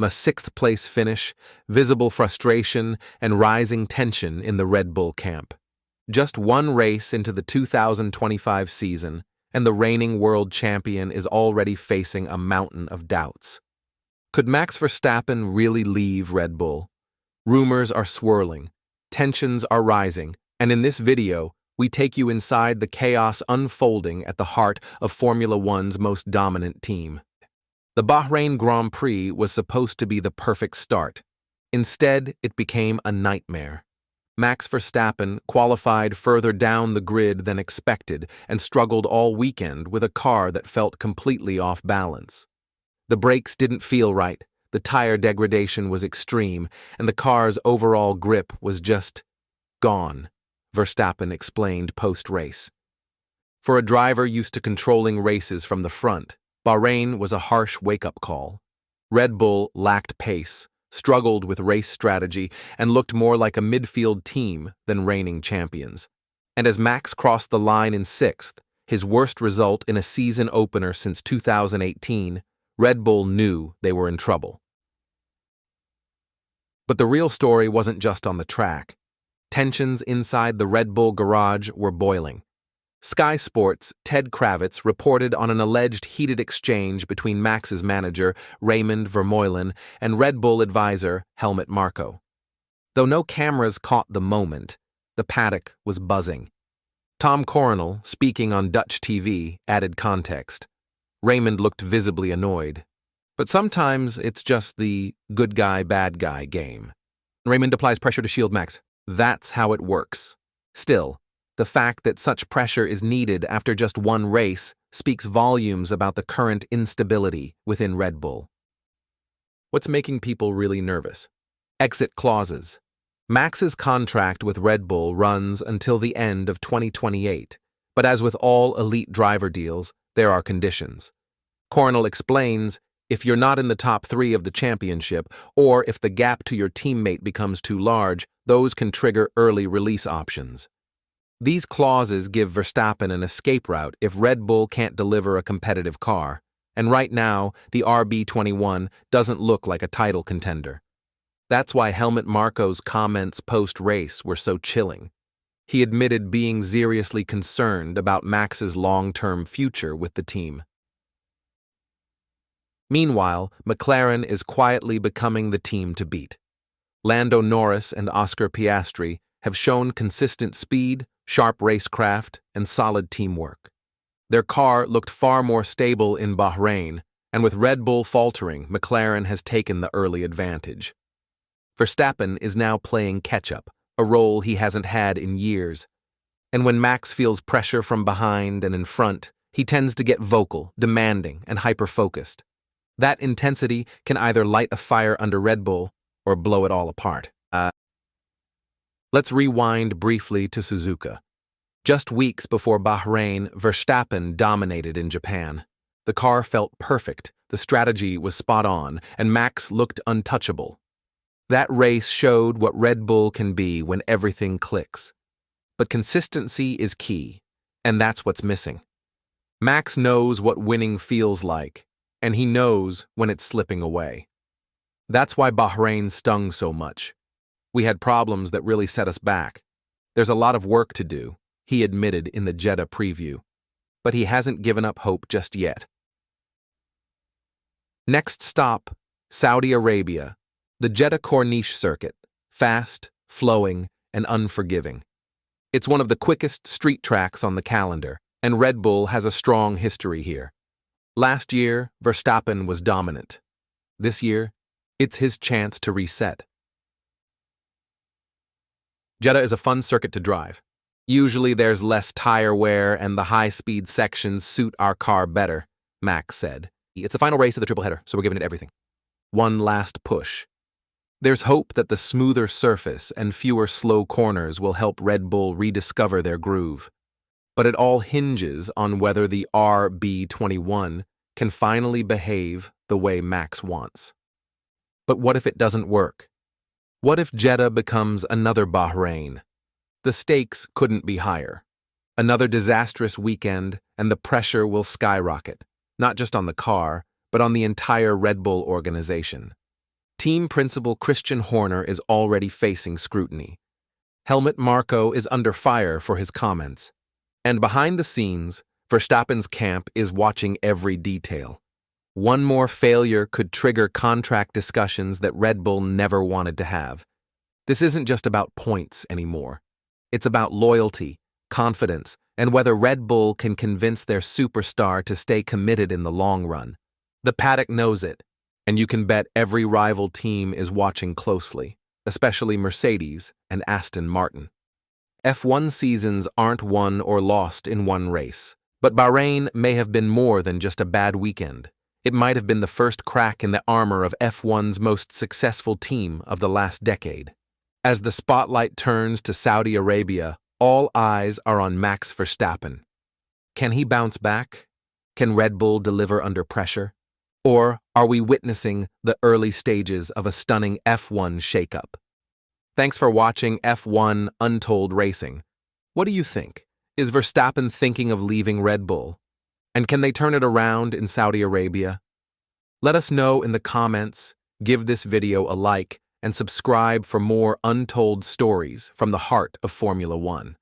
A sixth-place finish, visible frustration, and rising tension in the Red Bull camp. Just one race into the 2025 season, and the reigning world champion is already facing a mountain of doubts. Could Max Verstappen really leave Red Bull? Rumors are swirling, tensions are rising, and in this video, we take you inside the chaos unfolding at the heart of Formula One's most dominant team. The Bahrain Grand Prix was supposed to be the perfect start. Instead, it became a nightmare. Max Verstappen qualified further down the grid than expected and struggled all weekend with a car that felt completely off balance. The brakes didn't feel right, the tire degradation was extreme, and the car's overall grip was just gone, Verstappen explained post-race. For a driver used to controlling races from the front, Bahrain was a harsh wake-up call. Red Bull lacked pace, struggled with race strategy, and looked more like a midfield team than reigning champions. And as Max crossed the line in sixth, his worst result in a season opener since 2018, Red Bull knew they were in trouble. But the real story wasn't just on the track. Tensions inside the Red Bull garage were boiling. Sky Sports' Ted Kravitz reported on an alleged heated exchange between Max's manager, Raymond Vermeulen, and Red Bull advisor, Helmut Marko. Though no cameras caught the moment, the paddock was buzzing. Tom Coronel, speaking on Dutch TV, added context. Raymond looked visibly annoyed. But sometimes it's just the good guy, bad guy game. Raymond applies pressure to shield Max. That's how it works. Still, the fact that such pressure is needed after just one race speaks volumes about the current instability within Red Bull. What's making people really nervous? Exit clauses. Max's contract with Red Bull runs until the end of 2028, but as with all elite driver deals, there are conditions. Coronel explains, if you're not in the top 3 of the championship, or if the gap to your teammate becomes too large, those can trigger early release options. These clauses give Verstappen an escape route if Red Bull can't deliver a competitive car, and right now, the RB21 doesn't look like a title contender. That's why Helmut Marko's comments post-race were so chilling. He admitted being seriously concerned about Max's long-term future with the team. Meanwhile, McLaren is quietly becoming the team to beat. Lando Norris and Oscar Piastri have shown consistent speed, sharp racecraft, and solid teamwork. Their car looked far more stable in Bahrain, and with Red Bull faltering, McLaren has taken the early advantage. Verstappen is now playing catch-up, a role he hasn't had in years. And when Max feels pressure from behind and in front, he tends to get vocal, demanding, and hyper-focused. That intensity can either light a fire under Red Bull or blow it all apart. Let's rewind briefly to Suzuka. Just weeks before Bahrain, Verstappen dominated in Japan. The car felt perfect, the strategy was spot on, and Max looked untouchable. That race showed what Red Bull can be when everything clicks. But consistency is key, and that's what's missing. Max knows what winning feels like, and he knows when it's slipping away. That's why Bahrain stung so much. We had problems that really set us back. There's a lot of work to do, he admitted in the Jeddah preview. But he hasn't given up hope just yet. Next stop, Saudi Arabia, the Jeddah Corniche circuit, fast, flowing, and unforgiving. It's one of the quickest street tracks on the calendar, and Red Bull has a strong history here. Last year, Verstappen was dominant. This year, it's his chance to reset. Jeddah is a fun circuit to drive. Usually there's less tire wear and the high-speed sections suit our car better, Max said. It's the final race of the triple header, so we're giving it everything. One last push. There's hope that the smoother surface and fewer slow corners will help Red Bull rediscover their groove. But it all hinges on whether the RB21 can finally behave the way Max wants. But what if it doesn't work? What if Jeddah becomes another Bahrain? The stakes couldn't be higher. Another disastrous weekend, and the pressure will skyrocket, not just on the car, but on the entire Red Bull organization. Team principal Christian Horner is already facing scrutiny. Helmut Marko is under fire for his comments. And behind the scenes, Verstappen's camp is watching every detail. One more failure could trigger contract discussions that Red Bull never wanted to have. This isn't just about points anymore. It's about loyalty, confidence, and whether Red Bull can convince their superstar to stay committed in the long run. The paddock knows it, and you can bet every rival team is watching closely, especially Mercedes and Aston Martin. F1 seasons aren't won or lost in one race, but Bahrain may have been more than just a bad weekend. It might have been the first crack in the armor of F1's most successful team of the last decade. As the spotlight turns to Saudi Arabia, all eyes are on Max Verstappen. Can he bounce back? Can Red Bull deliver under pressure? Or are we witnessing the early stages of a stunning F1 shakeup? Thanks for watching F1 Untold Racing. What do you think? Is Verstappen thinking of leaving Red Bull? And can they turn it around in Saudi Arabia? Let us know in the comments, give this video a like, and subscribe for more untold stories from the heart of Formula One.